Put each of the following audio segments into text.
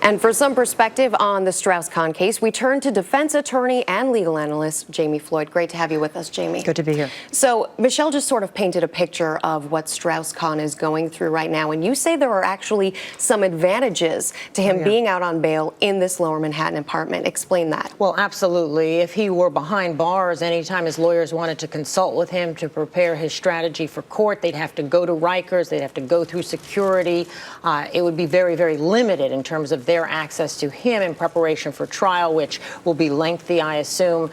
And for some perspective on the Strauss-Khan case, we turn to defense attorney and legal analyst Jami Floyd. Great to have you with us, Jami. Good to be here. So Michelle just sort of painted a picture of what Strauss-Khan is going through right now, and you say there are actually some advantages to him being out on bail in this Lower Manhattan apartment. Explain that. Well, absolutely. If he were behind bars, anytime his lawyers wanted to consult with him to prepare his strategy for court, they'd have to go to Rikers, they'd have to go through security. It would be very, very limited in terms of their access to him in preparation for trial, which will be lengthy, I assume,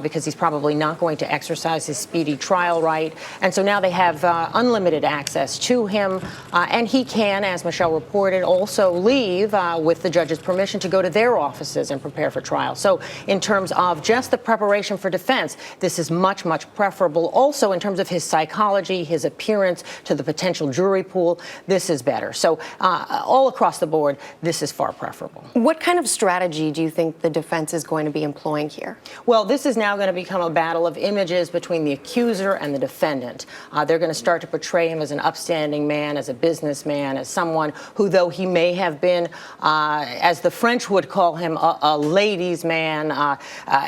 because he's probably not going to exercise his speedy trial right. And so now they have unlimited access to him, and he can, as Michelle reported, also leave with the judge's permission to go to their offices and prepare for trial. So in terms of just the preparation for defense, this is much, much preferable. Also, in terms of his psychology, his appearance to the potential jury pool, this is better. So all across the board, this is far preferable. What kind of strategy do you think the defense is going to be employing here? Well, this is now going to become a battle of images between the accuser and the defendant. They're going to start to portray him as an upstanding man, as a businessman, as someone who, though he may have been, as the French would call him, a ladies' man,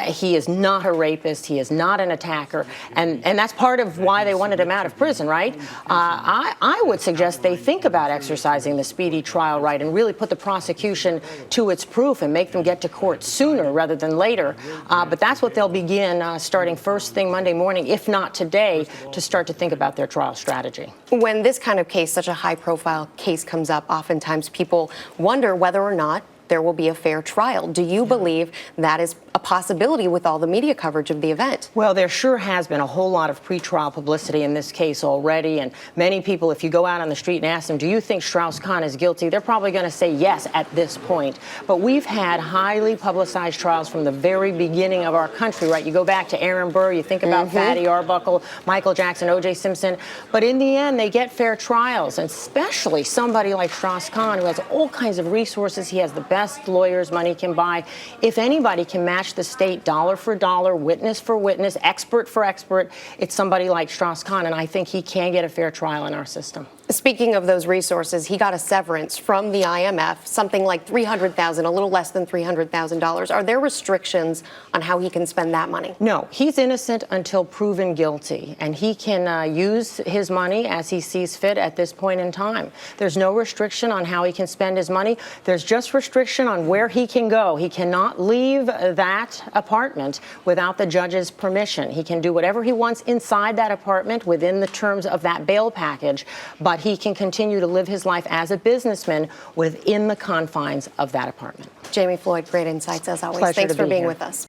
he is not a rapist, he is not an attacker, and that's part of why they wanted him out of prison, right? I would suggest they think about exercising the speedy trial right and really put the prosecution to its proof and make them get to court sooner rather than later. But that's what they'll begin starting first thing Monday morning, if not today, to start to think about their trial strategy. When this kind of case, such a high-profile case comes up, oftentimes people wonder whether or not there will be a fair trial. Do you believe that is a possibility with all the media coverage of the event? Well, there sure has been a whole lot of pretrial publicity in this case already, and many people, if you go out on the street and ask them, do you think Strauss-Khan is guilty, they're probably going to say yes at this point. But we've had highly publicized trials from the very beginning of our country, right? You go back to Aaron Burr, you think about Fatty Arbuckle, Michael Jackson, O.J. Simpson, but in the end, they get fair trials, and especially somebody like Strauss-Khan, who has all kinds of resources. He has the best lawyers money can buy. If anybody can match the state dollar for dollar, witness for witness, expert for expert, it's somebody like Strauss-Khan, and I think he can get a fair trial in our system. Speaking of those resources, he got a severance from the IMF, something like $300,000, a little less than $300,000. Are there restrictions on how he can spend that money? No, he's innocent until proven guilty, and he can use his money as he sees fit at this point in time. There's no restriction on how he can spend his money. There's just restriction on where he can go. He cannot leave that apartment without the judge's permission. He can do whatever he wants inside that apartment within the terms of that bail package, but he can continue to live his life as a businessman within the confines of that apartment. Jami Floyd, great insights as always. Pleasure Thanks to for be being here. with us.